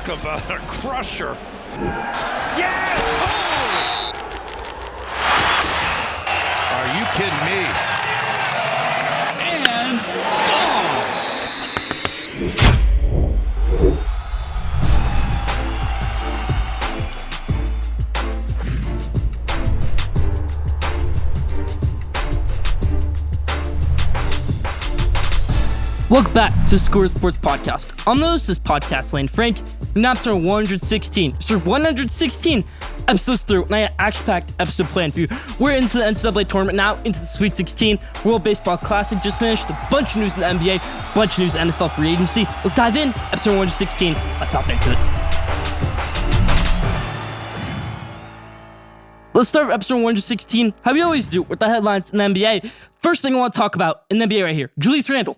Talk about a crusher. Yes! Oh! Are you kidding me? And gone! Welcome back to the Schoolyard Sports Podcast. I'm the host of this podcast, Lane Frank, and episode 116. So 116 episodes through, and I got action-packed episode planned for you. We're into the NCAA Tournament now, into the Sweet 16. World Baseball Classic just finished. A bunch of news in the NBA, a bunch of news in the NFL free agency. Let's dive in. Episode 116. Let's hop into it. Let's start with episode 116, how we always do, with the headlines in the NBA. First thing I want to talk about in the NBA right here, Julius Randle.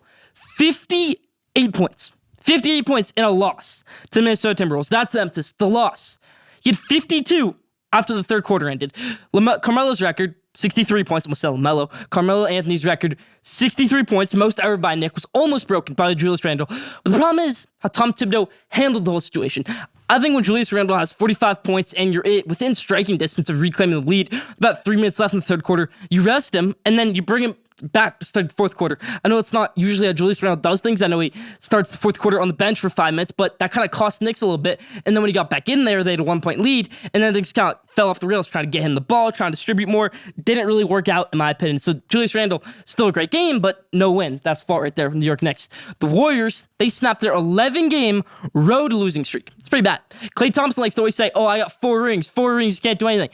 58 points. 58 points in a loss to the Minnesota Timberwolves. That's the emphasis, the loss. He had 52 after the third quarter ended. Carmelo's record, 63 points. I'm going to say LaMelo. Carmelo Anthony's record, 63 points, most ever by Nick, was almost broken by Julius Randle. But the problem is how Tom Thibodeau handled the whole situation. I think when Julius Randle has 45 points and you're within striking distance of reclaiming the lead, about 3 minutes left in the third quarter, you rest him, and then you bring him back to start the fourth quarter. I know it's not usually how Julius Randle does things. I know he starts the fourth quarter on the bench for 5 minutes, but that kind of cost Knicks a little bit. And then when he got back in there, they had a 1-point lead, and then things kind of fell off the rails, trying to get him the ball, trying to distribute more. Didn't really work out, in my opinion. So Julius Randle, still a great game, but no win. That's fault right there from the New York Knicks. The Warriors, they snapped their 11-game road losing streak. It's pretty bad. Klay Thompson likes to always say, I got 4 rings, you can't do anything.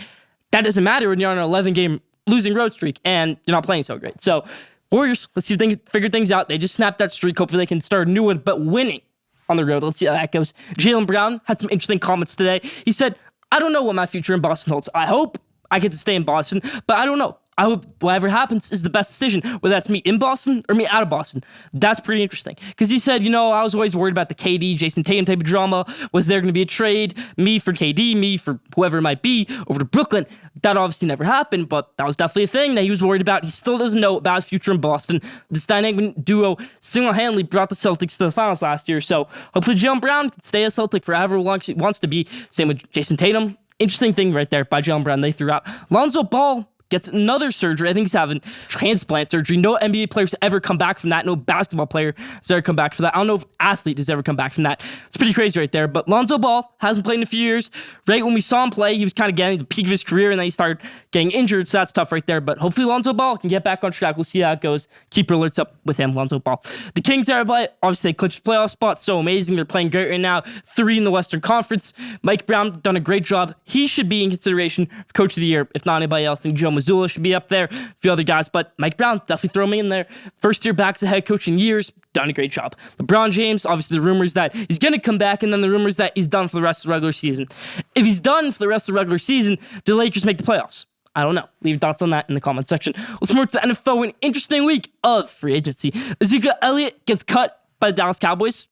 That doesn't matter when you're on an 11-game losing road streak and you're not playing so great. So Warriors, let's see if they can figure things out. They just snapped that streak. Hopefully they can start a new one, but winning on the road. Let's see how that goes. Jaylen Brown had some interesting comments today. He said, I don't know what my future in Boston holds. I hope I get to stay in Boston, but I don't know. I hope whatever happens is the best decision, whether that's me in Boston or me out of Boston. That's pretty interesting. Because he said, I was always worried about the KD, Jason Tatum type of drama. Was there going to be a trade? Me for KD, me for whoever it might be, over to Brooklyn. That obviously never happened, but that was definitely a thing that he was worried about. He still doesn't know about his future in Boston. This dynamic duo single-handedly brought the Celtics to the finals last year. So hopefully Jaylen Brown can stay a Celtic for however long he wants to be. Same with Jason Tatum. Interesting thing right there by Jaylen Brown they threw out. Lonzo Ball gets another surgery. I think he's having transplant surgery. No NBA players ever come back from that. No basketball player has ever come back from that. I don't know if athlete has ever come back from that. It's pretty crazy right there. But Lonzo Ball hasn't played in a few years. Right when we saw him play, he was kind of getting the peak of his career, and then he started getting injured, so that's tough right there. But hopefully Lonzo Ball can get back on track. We'll see how it goes. Keep your alerts up with him, Lonzo Ball. The Kings, everybody, obviously they clinched the playoff spot. So amazing. They're playing great right now. 3 in the Western Conference. Mike Brown done a great job. He should be in consideration for Coach of the Year, if not anybody else. I think Joe Mazzulla should be up there. A few other guys, but Mike Brown, definitely throw me in there. First year back as a head coach in years, done a great job. LeBron James, obviously the rumors that he's going to come back, and then the rumors that he's done for the rest of the regular season. If he's done for the rest of the regular season, do the Lakers make the playoffs? I don't know. Leave your thoughts on that in the comment section. Let's move to the NFL. An interesting week of free agency. Ezekiel Elliott gets cut by the Dallas Cowboys.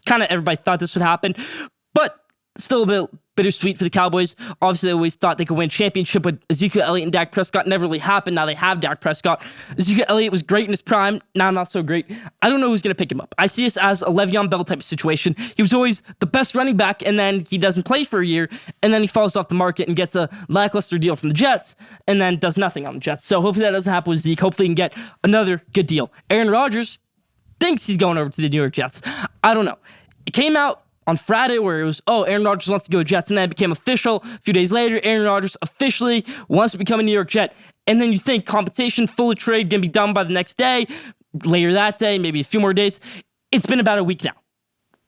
Kind of everybody thought this would happen, but still a bit bittersweet for the Cowboys. Obviously, they always thought they could win a championship with Ezekiel Elliott and Dak Prescott. Never really happened. Now they have Dak Prescott. Ezekiel Elliott was great in his prime. Now not so great. I don't know who's going to pick him up. I see this as a Le'Veon Bell type of situation. He was always the best running back, and then he doesn't play for a year, and then he falls off the market and gets a lackluster deal from the Jets, and then does nothing on the Jets. So hopefully that doesn't happen with Zeke. Hopefully he can get another good deal. Aaron Rodgers thinks he's going over to the New York Jets. I don't know. It came out on Friday where it was, Aaron Rodgers wants to go to Jets, and then it became official. A few days later, Aaron Rodgers officially wants to become a New York Jet. And then you think compensation, full of trade, going to be done by the next day, later that day, maybe a few more days. It's been about a week now.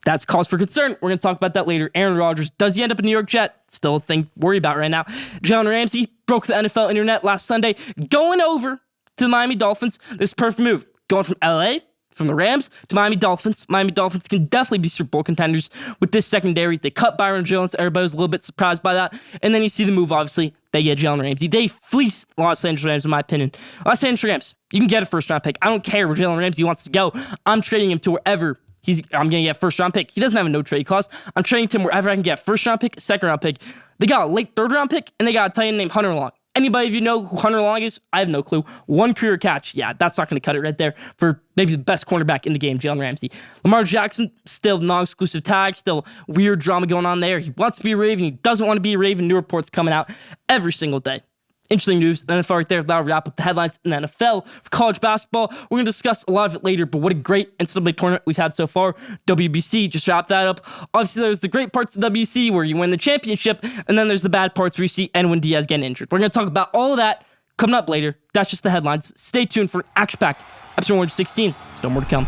That's cause for concern. We're going to talk about that later. Aaron Rodgers, does he end up a New York Jet? Still a thing to worry about right now. Jalen Ramsey broke the NFL internet last Sunday, going over to the Miami Dolphins. This is a perfect move. Going from LA, from the Rams to Miami Dolphins. Miami Dolphins can definitely be Super Bowl contenders with this secondary. They cut Byron Jones. Everybody was a little bit surprised by that. And then you see the move, obviously. They get Jalen Ramsey. They fleeced Los Angeles Rams, in my opinion. Los Angeles Rams, you can get a first-round pick. I don't care where Jalen Ramsey wants to go. I'm trading him to wherever I'm going to get a first-round pick. He doesn't have a no-trade clause. I'm trading to him wherever I can get a first-round pick, a second-round pick. They got a late third-round pick, and they got a tight end named Hunter Long. Anybody of you know who Hunter Long is? I have no clue. One career catch. Yeah, that's not going to cut it right there for maybe the best cornerback in the game, Jalen Ramsey. Lamar Jackson, still non-exclusive tag, still weird drama going on there. He wants to be a Raven. He doesn't want to be a Raven. New reports coming out every single day. Interesting news. The NFL right there. That'll wrap up the headlines in the NFL. For college basketball, we're going to discuss a lot of it later, but what a great NCAA tournament we've had so far. WBC, just wrapped that up. Obviously, there's the great parts of WBC where you win the championship, and then there's the bad parts where you see Edwin Diaz getting injured. We're going to talk about all of that coming up later. That's just the headlines. Stay tuned for an action-packed episode 116. Still more to come.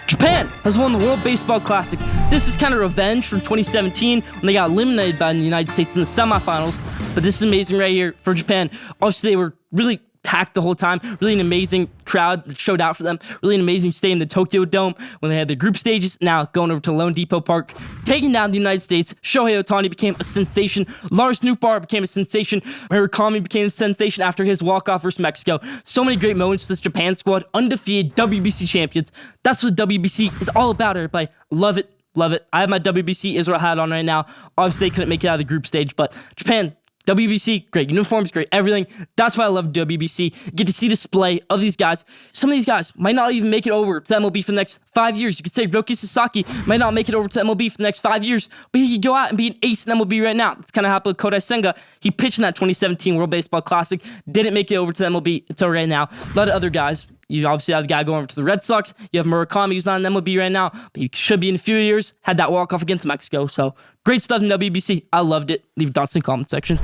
Japan has won the World Baseball Classic. This is kind of revenge from 2017 when they got eliminated by the United States in the semifinals. But this is amazing right here for Japan. Obviously, they were really packed the whole time. Really an amazing crowd that showed out for them. Really an amazing stadium, the Tokyo Dome, when they had the group stages. Now going over to Lone Depot Park, taking down the United States. Shohei Ohtani became a sensation. Lars Nootbaar became a sensation. Murakami became a sensation after his walk-off versus Mexico. So many great moments. This Japan squad, undefeated WBC champions. That's what WBC is all about, everybody. Love it. Love it. I have my WBC Israel hat on right now. Obviously, they couldn't make it out of the group stage, but Japan, WBC, great uniforms, great everything. That's why I love WBC. You get to see display of these guys. Some of these guys might not even make it over to MLB for the next 5 years. You could say Roki Sasaki might not make it over to MLB for the next 5 years, but he could go out and be an ace in MLB right now. That's kind of happened with Kodai Senga. He pitched in that 2017 World Baseball Classic, didn't make it over to MLB until right now. A lot of other guys. You obviously have the guy going over to the Red Sox. You have Murakami, who's not in MLB right now, but he should be in a few years. Had that walk-off against Mexico. So great stuff in WBC. I loved it. Leave thoughts in the comment section.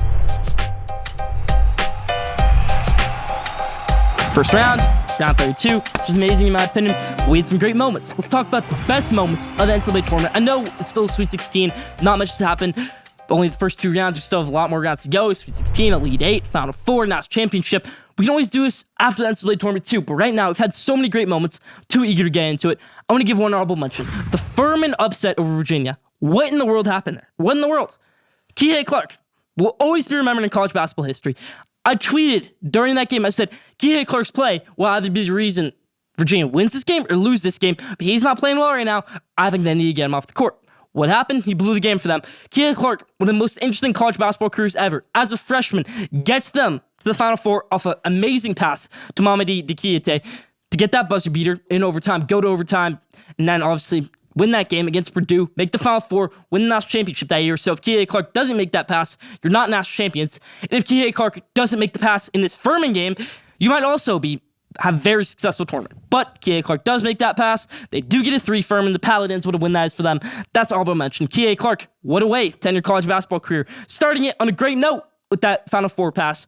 First round 32, which is amazing in my opinion. We had some great moments. Let's talk about the best moments of the NCAA tournament. I know it's still a Sweet 16. Not much has happened. Only the first 2 rounds. We still have a lot more rounds to go. Sweet 16, Elite 8, Final 4, now it's championship. We can always do this after the NCAA tournament too, but right now we've had so many great moments. Too eager to get into it. I want to give one honorable mention. The Furman upset over Virginia. What in the world happened there? What in the world? Kihei Clark will always be remembered in college basketball history. I tweeted during that game, I said, Kihei Clark's play will either be the reason Virginia wins this game or lose this game, but he's not playing well right now. I think they need to get him off the court. What happened? He blew the game for them. Kihei Clark, one of the most interesting college basketball careers ever, as a freshman, gets them to the Final Four off an amazing pass to Mamadi Diakite to get that buzzer beater in overtime, go to overtime, and then obviously win that game against Purdue, make the Final Four, win the national championship that year. So if Kihei Clark doesn't make that pass, you're not national champions. And if Kihei Clark doesn't make the pass in this Furman game, you might also have a very successful tournament. But Kihei Clark does make that pass. They do get a 3 Furman. The Paladins, what a win that is for them. That's all I'll mention. Kihei Clark, what a way to end your college basketball career. Starting it on a great note with that Final Four pass,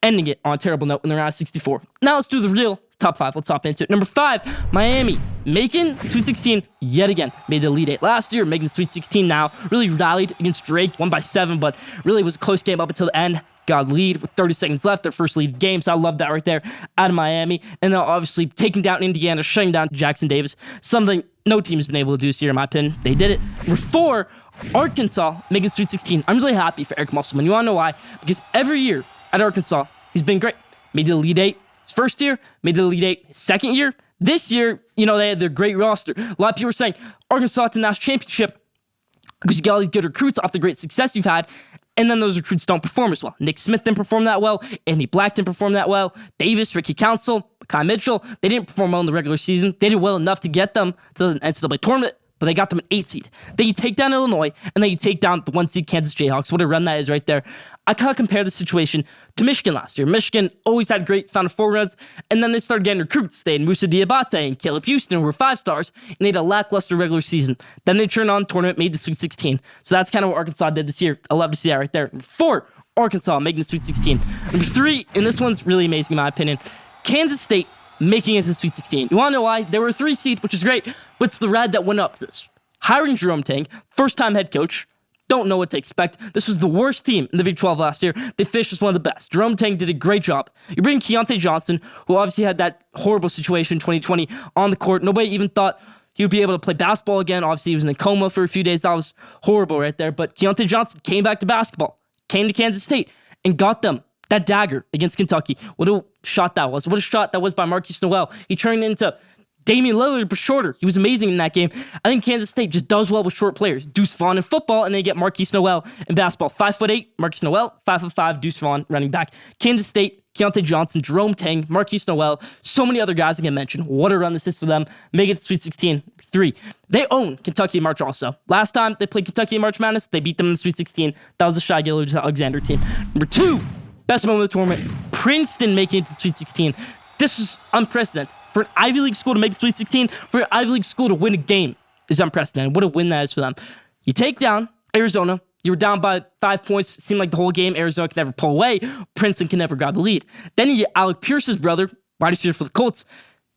ending it on a terrible note in the round of 64. Now let's do the real top 5. Let's hop into it. Number 5, Miami, making the Sweet 16 yet again. Made the Elite 8 last year, making the Sweet 16 now. Really rallied against Drake, won by 7, but really was a close game up until the end. Got a lead with 30 seconds left, their first lead game, so I love that right there out of Miami. And then obviously taking down Indiana, shutting down Jackson Davis, something no team has been able to do this year in my opinion. They did it. Number 4, Arkansas making the Sweet 16. I'm really happy for Eric Musselman. You want to know why? Because every year at Arkansas, he's been great. Made the Elite 8 his first year, made the Elite 8 his second year. This year, they had their great roster. A lot of people were saying Arkansas to the national championship because you get all these good recruits off the great success you've had, and then those recruits don't perform as well. Nick Smith didn't perform that well. Andy Black didn't perform that well. Davis, Ricky Council, Kai Mitchell, they didn't perform well in the regular season. They did well enough to get them to the NCAA tournament, but they got them an 8 seed. Then you take down Illinois, and then you take down the 1 seed Kansas Jayhawks. What a run that is right there. I kind of compare the situation to Michigan last year. Michigan always had great Final Four runs, and then they started getting recruits. They had Musa Diabate and Caleb Houston, who were 5 stars, and they had a lackluster regular season. Then they turned on the tournament, made the Sweet 16. So that's kind of what Arkansas did this year. I love to see that right there. Number 4, Arkansas making the Sweet 16. Number 3, and this one's really amazing in my opinion, Kansas State making it to the Sweet 16. You want to know why? They were a 3 seed, which is great, but it's the red that went up to this. Hiring Jerome Tang, first-time head coach, don't know what to expect. This was the worst team in the Big 12 last year. They finished as one of the best. Jerome Tang did a great job. You bring Keontae Johnson, who obviously had that horrible situation in 2020 on the court. Nobody even thought he would be able to play basketball again. Obviously, he was in a coma for a few days. That was horrible right there. But Keontae Johnson came back to basketball, came to Kansas State, and got them that dagger against Kentucky. What a shot that was. What a shot that was by Marquise Noel. He turned into Damian Lillard was shorter. He was amazing in that game. I think Kansas State just does well with short players. Deuce Vaughn in football, and they get Marquise Noel in basketball. 5'8", Marquise Noel, 5'5", Deuce Vaughn running back. Kansas State, Keontae Johnson, Jerome Tang, Marquise Noel, so many other guys I can mention. What a run this is for them. Make it to Sweet 16. 3. They own Kentucky in March also. Last time they played Kentucky in March Madness, they beat them in the Sweet 16. That was the Shai Gilgeous-Alexander team. Number 2, best moment of the tournament, Princeton making it to the Sweet 16. This was unprecedented. For an Ivy League school to make the Sweet 16, for an Ivy League school to win a game is unprecedented. What a win that is for them. You take down Arizona. You were down by 5 points. It seemed like the whole game Arizona could never pull away. Princeton can never grab the lead. Then you get Alec Pierce's brother, wide receiver for the Colts.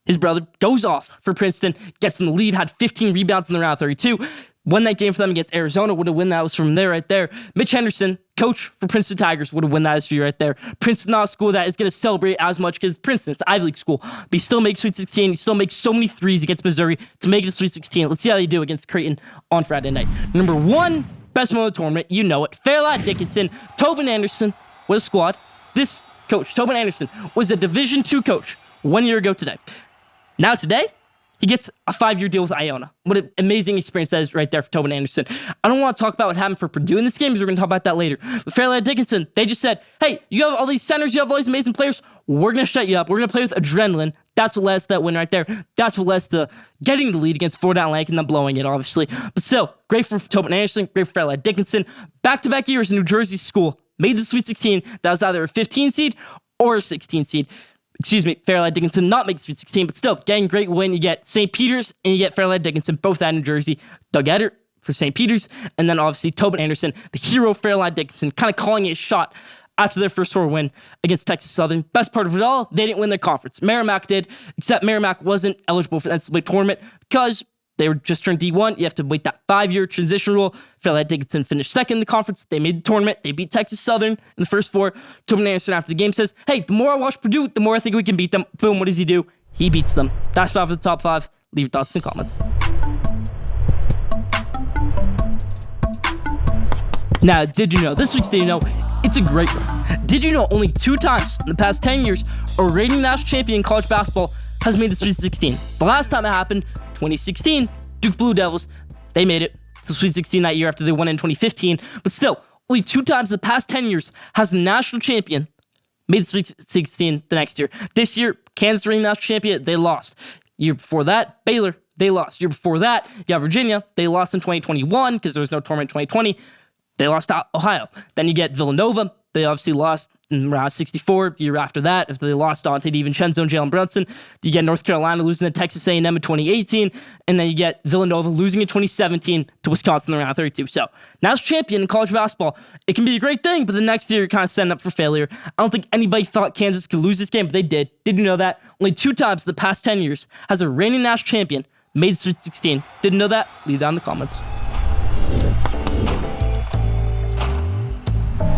His brother goes off for Princeton, gets in the lead, had 15 rebounds in the round 32. Won that game for them against Arizona. What a win that was from there right there. Mitch Henderson, coach for Princeton Tigers. What a win that is for you right there. Princeton not a school that is going to celebrate as much because Princeton, it's an Ivy League school. But he still makes Sweet 16. He still makes so many threes against Missouri to make it to Sweet 16. Let's see how they do against Creighton on Friday night. Number 1, best moment of the tournament. You know it. Fairlad Dickinson, Tobin Anderson with a squad. This coach, Tobin Anderson, was a Division II coach 1 year ago today. Now today, he gets a 5-year deal with Iona. What an amazing experience that is right there for Tobin Anderson. I don't want to talk about what happened for Purdue in this game because we're going to talk about that later. But Fairleigh Dickinson, they just said, hey, you have all these centers, you have all these amazing players. We're going to shut you up. We're going to play with adrenaline. That's what led us to that win right there. That's what led us to getting the lead against Florida Atlantic and then blowing it, obviously. But still, great for Tobin Anderson, great for Fairleigh Dickinson. Back-to-back years in New Jersey school. Made the Sweet 16. That was either a 15 seed or a 16 seed. Fairleigh Dickinson not make the Sweet 16, but still, getting great win. You get St. Peter's and you get Fairleigh Dickinson, both out of New Jersey. Doug Eddert for St. Peter's, and then obviously Tobin Anderson, the hero of Fairleigh Dickinson, kind of calling it a shot after their first 4 win against Texas Southern. Best part of it all, they didn't win their conference. Merrimack did, except Merrimack wasn't eligible for the NCAA tournament because they were just turned D1. You have to wait that 5-year transition rule. Fairleigh Dickinson finished second in the conference. They made the tournament. They beat Texas Southern in the first 4. Tobin Anderson after the game says, hey, the more I watch Purdue, the more I think we can beat them. Boom, what does he do? He beats them. That's about for the top 5. Leave your thoughts in the comments. Now, did you know, this week's Did You Know, it's a great one. Did you know only 2 times in the past 10 years, a reigning national champion in college basketball has made the Sweet 16. The last time it happened, 2016, Duke Blue Devils, they made it to the Sweet 16 that year after they won in 2015. But still, only 2 times in the past 10 years has a national champion made the Sweet 16 the next year. This year, Kansas reigning national champion, they lost. Year before that, Baylor, they lost. Year before that, you got Virginia, they lost in 2021 because there was no tournament in 2020. They lost to Ohio. Then you get Villanova. They obviously lost in round 64. The year after that, if they lost Dante DiVincenzo and Jalen Brunson, you get North Carolina losing to Texas A&M in 2018, and then you get Villanova losing in 2017 to Wisconsin in round 32. So, now as champion in college basketball, it can be a great thing, but the next year you're kind of setting up for failure. I don't think anybody thought Kansas could lose this game, but they did. Did you know that? Only 2 times in the past 10 years has a reigning national champion made the Sweet 16. Didn't know that? Leave that in the comments.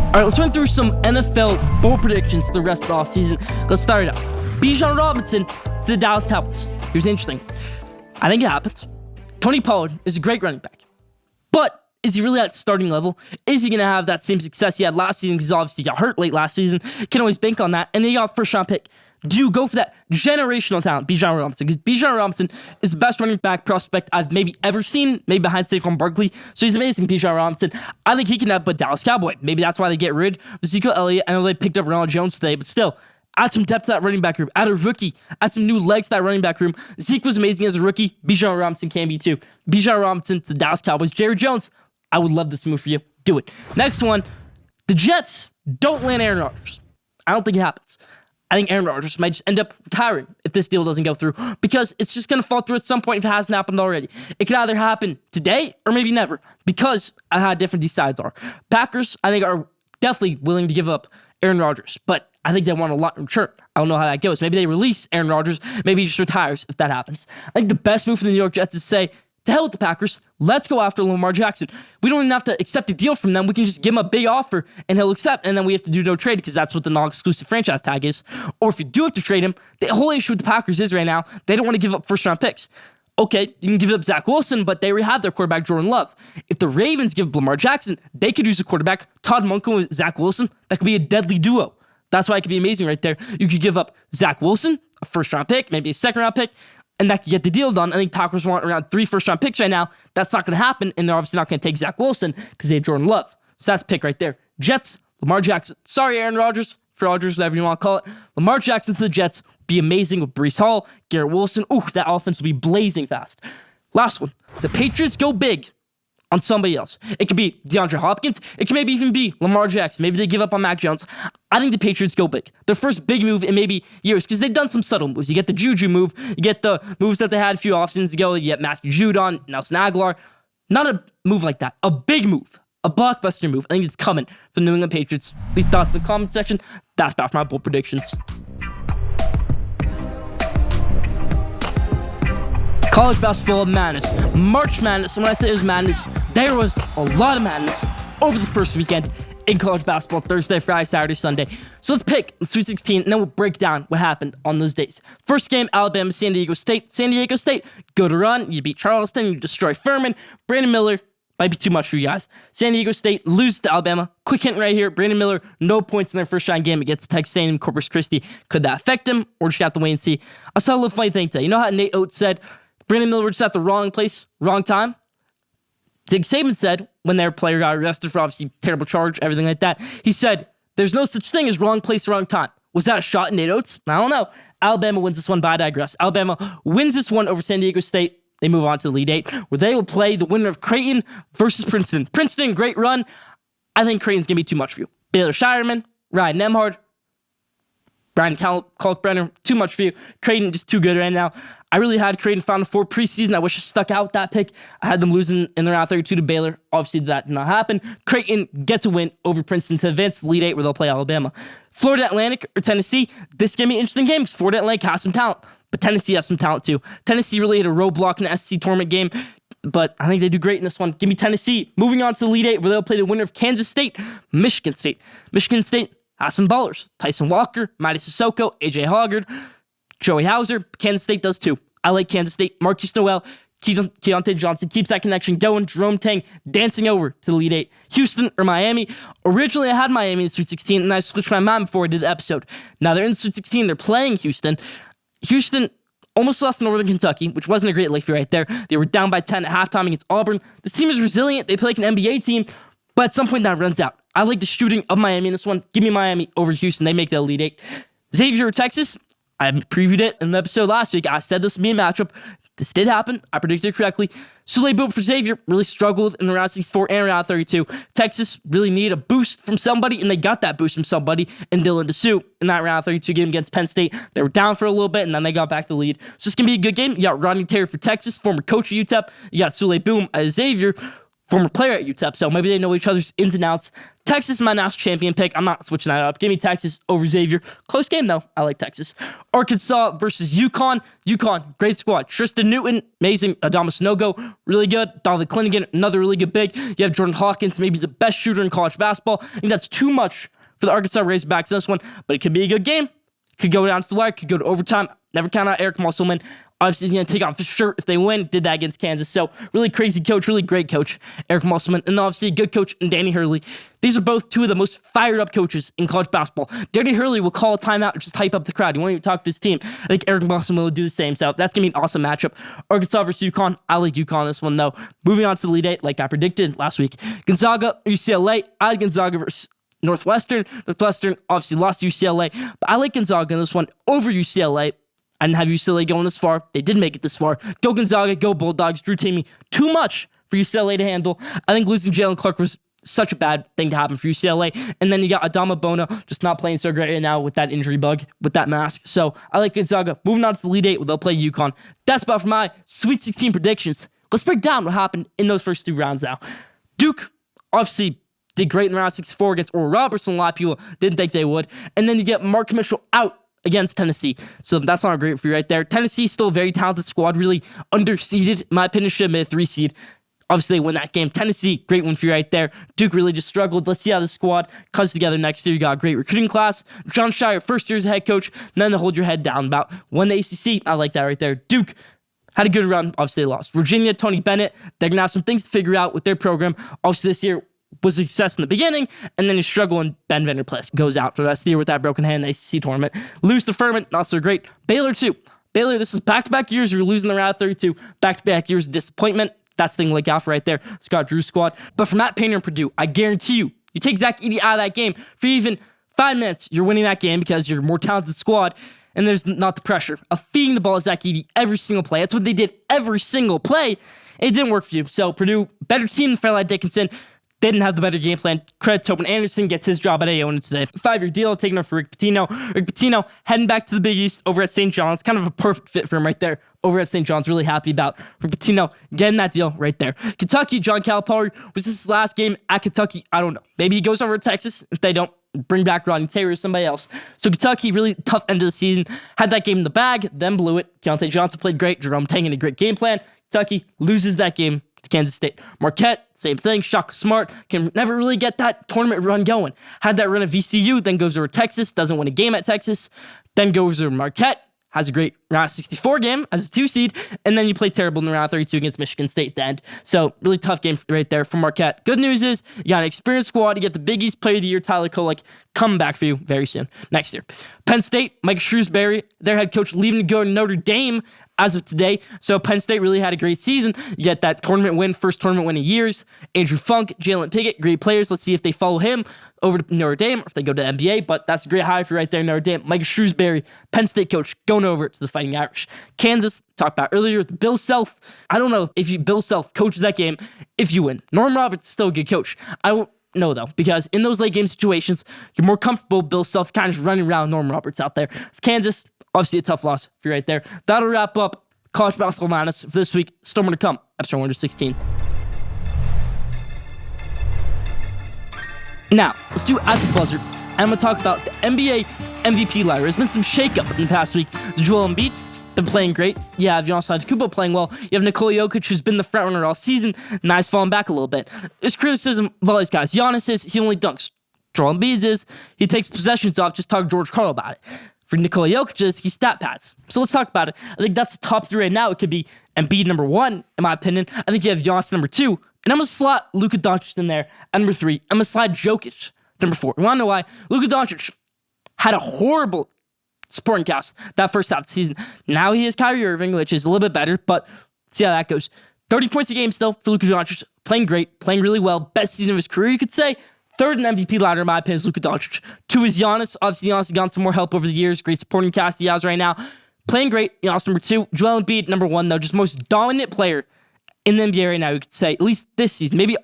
All right, let's run through some NFL bowl predictions for the rest of the offseason. Let's start it out. Bijan Robinson to the Dallas Cowboys. Here's interesting. I think it happens. Tony Pollard is a great running back. But is he really at starting level? Is he going to have that same success he had last season? Because obviously he got hurt late last season. Can always bank on that. And then you got a first-round pick. Do you go for that generational talent, Bijan Robinson? Because Bijan Robinson is the best running back prospect I've maybe ever seen, maybe behind Saquon Barkley. So he's amazing, Bijan Robinson. I think he can help a Dallas Cowboy. Maybe that's why they get rid of Ezekiel Elliott. I know they picked up Ronald Jones today, but still, add some depth to that running back room. Add a rookie. Add some new legs to that running back room. Zeke was amazing as a rookie. Bijan Robinson can be too. Bijan Robinson to the Dallas Cowboys. Jerry Jones, I would love this move for you. Do it. Next one, the Jets don't land Aaron Rodgers. I don't think it happens. I think Aaron Rodgers might just end up retiring if this deal doesn't go through because it's just going to fall through at some point if it hasn't happened already. It could either happen today or maybe never because of how different these sides are. Packers, I think, are definitely willing to give up Aaron Rodgers, but I think they want a lot in return. I don't know how that goes. Maybe they release Aaron Rodgers. Maybe he just retires if that happens. I think the best move for the New York Jets is to say, to hell with the Packers. Let's go after Lamar Jackson. We don't even have to accept a deal from them. We can just give him a big offer and he'll accept. And then we have to do no trade because that's what the non-exclusive franchise tag is. Or if you do have to trade him, the whole issue with the Packers is right now, they don't want to give up first-round picks. Okay, you can give up Zach Wilson, but they already have their quarterback, Jordan Love. If the Ravens give Lamar Jackson, they could use a quarterback, Todd Monken with Zach Wilson. That could be a deadly duo. That's why it could be amazing right there. You could give up Zach Wilson, a first-round pick, maybe a second-round pick, and that could get the deal done. I think Packers want around 3 first-round picks right now. That's not going to happen, and they're obviously not going to take Zach Wilson because they have Jordan Love. So that's a pick right there. Jets, Lamar Jackson. Sorry, Aaron Rodgers, whatever you want to call it. Lamar Jackson to the Jets be amazing with Breece Hall, Garrett Wilson. Ooh, that offense will be blazing fast. Last one. The Patriots go big on somebody else. It could be DeAndre Hopkins. It could maybe even be Lamar Jackson. Maybe they give up on Mac Jones. I think the Patriots go big. Their first big move in maybe years, because they've done some subtle moves. You get the Juju move. You get the moves that they had a few offseasons ago. You get Matthew Judon, Nelson Aguilar. Not a move like that. A big move. A blockbuster move. I think it's coming from the New England Patriots. Leave thoughts in the comment section. That's about my bold predictions. College basketball madness. March Madness. And when I say it was madness, there was a lot of madness over the first weekend in college basketball. Thursday, Friday, Saturday, Sunday. So let's pick the Sweet 16, and then we'll break down what happened on those days. First game, Alabama, San Diego State. San Diego State, go to run. You beat Charleston. You destroy Furman. Brandon Miller. Might be too much for you guys. San Diego State loses to Alabama. Quick hint right here. Brandon Miller, no points in their first round game against Texas A&M Corpus Christi. Could that affect him? Or just have to wait and see? I saw a little funny thing today. You know how Nate Oates said Brandon Miller was just at the wrong place, wrong time? Dick Saban said when their player got arrested for obviously terrible charge, everything like that, he said, there's no such thing as wrong place, wrong time. Was that a shot in Nate Oates? I don't know. Alabama wins this one, but I digress. Alabama wins this one over San Diego State. They move on to the Elite Eight, where they will play the winner of Creighton versus Princeton. Princeton, great run. I think Creighton's going to be too much for you. Baylor Shireman, Ryan Nemhard, Brian Kalkbrenner, too much for you. Creighton, just too good right now. I really had Creighton Final Four preseason. I wish I stuck out with that pick. I had them losing in the round 32 to Baylor. Obviously, that did not happen. Creighton gets a win over Princeton to advance to the Elite Eight, where they'll play Alabama. Florida Atlantic or Tennessee, this is going to be an interesting game because Florida Atlantic has some talent. But Tennessee has some talent too. Tennessee really hit a roadblock in the SEC tournament game, but I think they do great in this one. Give me Tennessee. Moving on to the Elite Eight, where they'll play the winner of Kansas State, Michigan State. Michigan State has some ballers. Tyson Walker, Matty Sissoko, AJ Hoggard, Joey Hauser. Kansas State does too. I like Kansas State. Marquise Noel, Keontae Johnson keeps that connection going. Jerome Tang dancing over to the Elite Eight. Houston or Miami. Originally, I had Miami in the Sweet 16, and I switched my mind before I did the episode. Now they're in the Sweet 16. They're playing Houston. Houston almost lost to Northern Kentucky, which wasn't a great lick right there. They were down by 10 at halftime against Auburn. This team is resilient. They play like an NBA team, but at some point that runs out. I like the shooting of Miami in this one. Give me Miami over Houston. They make the Elite Eight. Xavier or Texas, I previewed it in the episode last week. I said this would be a matchup. This did happen. I predicted it correctly. Souley Boop for Xavier really struggled in the round 64 and round 32. Texas really needed a boost from somebody, and they got that boost from somebody in Dylan DeSue in that round 32 game against Penn State. They were down for a little bit, and then they got back the lead. So it's going to be a good game. You got Rodney Terry for Texas, former coach of UTEP. You got Souley Boom as Xavier, former player at UTEP, so maybe they know each other's ins and outs. Texas, my national champion pick. I'm not switching that up. Give me Texas over Xavier. Close game, though. I like Texas. Arkansas versus UConn. UConn, great squad. Tristan Newton, amazing. Adama Snogo, really good. Donovan Clingan, another really good big. You have Jordan Hawkins, maybe the best shooter in college basketball. I think that's too much for the Arkansas Razorbacks in this one, but it could be a good game. Could go down to the wire. Could go to overtime. Never count out Eric Musselman. Obviously, he's going to take off his shirt if they win. Did that against Kansas. So, really crazy coach, really great coach, Eric Musselman. And obviously, a good coach in Danny Hurley. These are both two of the most fired up coaches in college basketball. Danny Hurley will call a timeout and just hype up the crowd. He won't even talk to his team. I think Eric Musselman will do the same. So, that's going to be an awesome matchup. Arkansas versus UConn. I like UConn in this one, though. Moving on to the Elite Eight, like I predicted last week. Gonzaga, UCLA. I like Gonzaga versus Northwestern. Northwestern obviously lost to UCLA. But I like Gonzaga in this one over UCLA. I didn't have UCLA going this far. They did make it this far. Go Gonzaga, go Bulldogs. Drew Timme, too much for UCLA to handle. I think losing Jalen Clark was such a bad thing to happen for UCLA. And then you got Adama Bona just not playing so great right now with that injury bug, with that mask. So I like Gonzaga. Moving on to the Elite Eight, where they'll play UConn. That's about for my Sweet 16 predictions. Let's break down what happened in those first two rounds now. Duke, obviously, did great in round 64 against Oral Robertson. A lot of people didn't think they would. And then you get Mark Mitchell out against Tennessee. So that's not great for you right there. Tennessee still a very talented squad, really underseeded. In my opinion, should have been a 3 seed. Obviously, they win that game. Tennessee, great win for you right there. Duke really just struggled. Let's see how the squad comes together next year. You got a great recruiting class. John Shire, first year as a head coach. None to hold your head down about. Won the ACC. I like that right there. Duke had a good run. Obviously, they lost. Virginia, Tony Bennett. They're going to have some things to figure out with their program. Obviously, this year was a success in the beginning, and then you struggle when Ben Vanderplas goes out for the rest of the year with that broken hand in the ACC tournament. Lose to Furman, not so great. Baylor, too. Baylor, this is back-to-back years you're losing the round of 32, back-to-back years of disappointment. That's the thing to look out for right there. Scott Drew's squad. But for Matt Painter and Purdue, I guarantee you take Zach Edey out of that game for even 5 minutes, you're winning that game because you're a more talented squad, and there's not the pressure of feeding the ball to Zach Edey every single play. That's what they did every single play, and it didn't work for you. So Purdue, better team than Fairlight Dickinson. They didn't have the better game plan. Credit Tobin Anderson gets his job at Iona today. 5-year deal taken over for Rick Pitino. Rick Pitino heading back to the Big East over at St. John's. Kind of a perfect fit for him right there over at St. John's. Really happy about Rick Pitino getting that deal right there. Kentucky, John Calipari, was this his last game at Kentucky? I don't know. Maybe he goes over to Texas if they don't bring back Rodney Taylor or somebody else. So Kentucky, really tough end of the season. Had that game in the bag, then blew it. Keontae Johnson played great. Jerome Tang in a great game plan. Kentucky loses that game to Kansas State. Marquette, same thing. Shaka Smart can never really get that tournament run going. Had that run at VCU, then goes over to Texas, doesn't win a game at Texas, then goes over to Marquette, has a great round 64 game as a 2 seed, and then you play terrible in the round 32 against Michigan State at the end. So really tough game right there for Marquette. Good news is you got an experienced squad. You get the Big East Player of the Year, Tyler Kolek, coming back for you very soon next year. Penn State, Mike Shrewsbury, their head coach, leaving to go to Notre Dame as of today. So Penn State really had a great season. You get that tournament win, first tournament win in years. Andrew Funk, Jalen Pickett, great players. Let's see if they follow him over to Notre Dame or if they go to the NBA. But that's a great hire for right there, Notre Dame. Mike Shrewsbury, Penn State coach, going over to the Fighting Irish. Kansas, talked about earlier with Bill Self. I don't know if Bill Self coaches that game if you win. Norm Roberts is still a good coach. I won't know though, because in those late game situations, you're more comfortable Bill Self kind of running around Norm Roberts out there. It's Kansas, obviously a tough loss for you right there. That'll wrap up College Basketball Madness for this week. Still more to come. Episode 116. Now, let's do At the Buzzer. And I'm going to talk about the NBA MVP ladder. There's been some shakeup in the past week. Joel Embiid, been playing great. You have Giannis Antetokounmpo playing well. You have Nikola Jokic, who's been the frontrunner all season. Now he's falling back a little bit. There's criticism of all these guys. Giannis is, he only dunks. Joel Embiid is, he takes possessions off. Just talk to George Karl about it. For Nikola Jokic, he stat pads. So let's talk about it. I think that's the top 3 right now. It could be Embiid number 1, in my opinion. I think you have Giannis number 2. And I'm going to slot Luka Doncic in there at number 3. I'm going to slide Jokic number 4. You want to know why? Luka Doncic had a horrible supporting cast that first half of the season. Now he has Kyrie Irving, which is a little bit better, but see how that goes. 30 points a game still for Luka Doncic. Playing great, playing really well. Best season of his career, you could say. 3rd in MVP ladder, in my opinion, is Luka Doncic. 2 is Giannis. Obviously, Giannis has gotten some more help over the years. Great supporting cast he has right now. Playing great. Giannis number 2. Joel Embiid number 1, though. Just most dominant player in the NBA right now, you could say. At least this season. Maybe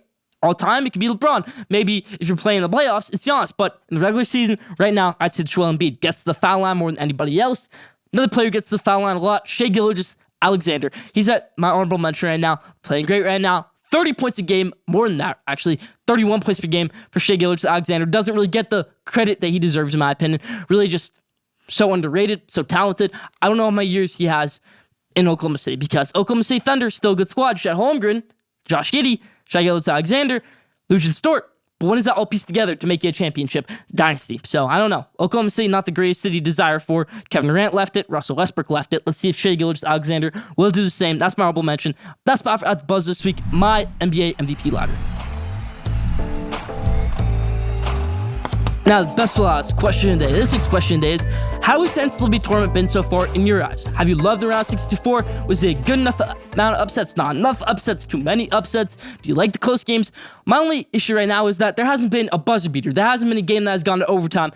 all time, it could be LeBron. Maybe if you're playing the playoffs, it's Giannis. But in the regular season, right now, I'd say Joel Embiid gets to the foul line more than anybody else. Another player who gets to the foul line a lot, Shai Gilgeous-Alexander. He's at my honorable mention right now. Playing great right now. 30 points a game, more than that, actually. 31 points per game for Shai Gilgeous-Alexander. Doesn't really get the credit that he deserves, in my opinion. Really just so underrated, so talented. I don't know how many years he has in Oklahoma City, because Oklahoma City Thunder, still a good squad. Chet Holmgren, Josh Giddey, Shai Gilgeous-Alexander, Lucian Stort. But when does that all piece together to make it a championship dynasty? So I don't know. Oklahoma City, not the greatest city to desire for. Kevin Durant left it. Russell Westbrook left it. Let's see if Shai Gilgeous-Alexander will do the same. That's my honorable mention. That's about at the buzz this week. My NBA MVP ladder. Now, the best for last question of the day. This week's question of the day is, how has the NCAA tournament been so far in your eyes? Have you loved the round 64? Was it a good enough amount of upsets? Not enough upsets? Too many upsets? Do you like the close games? My only issue right now is that there hasn't been a buzzer beater. There hasn't been a game that has gone to overtime.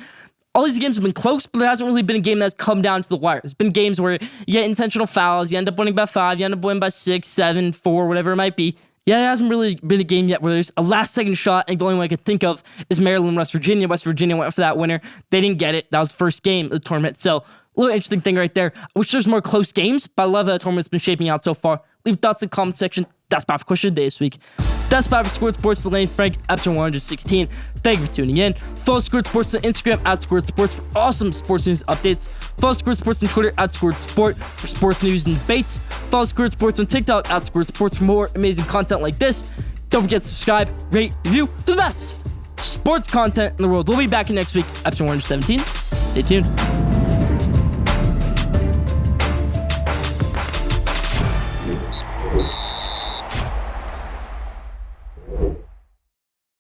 All these games have been close, but there hasn't really been a game that's come down to the wire. There's been games where you get intentional fouls, you end up winning by 5, you end up winning by 6, 7, 4, whatever it might be. Yeah, there hasn't really been a game yet where there's a last-second shot, and the only one I could think of is Maryland, West Virginia. West Virginia went for that winner. They didn't get it. That was the first game of the tournament. So, a little interesting thing right there. I wish there's more close games, but I love how the tournament's been shaping out so far. Leave thoughts in the comment section. That's about for question of the day this week. That's about for Schoolyard Sports. Lane Frank, episode 116. Thank you for tuning in. Follow Schoolyard Sports on Instagram at Schoolyard Sports for awesome sports news updates. Follow Schoolyard Sports on Twitter at Schoolyard Sport for sports news and debates. Follow Schoolyard Sports on TikTok at Schoolyard Sports for more amazing content like this. Don't forget to subscribe, rate, review the best sports content in the world. We'll be back in next week, episode 117. Stay tuned.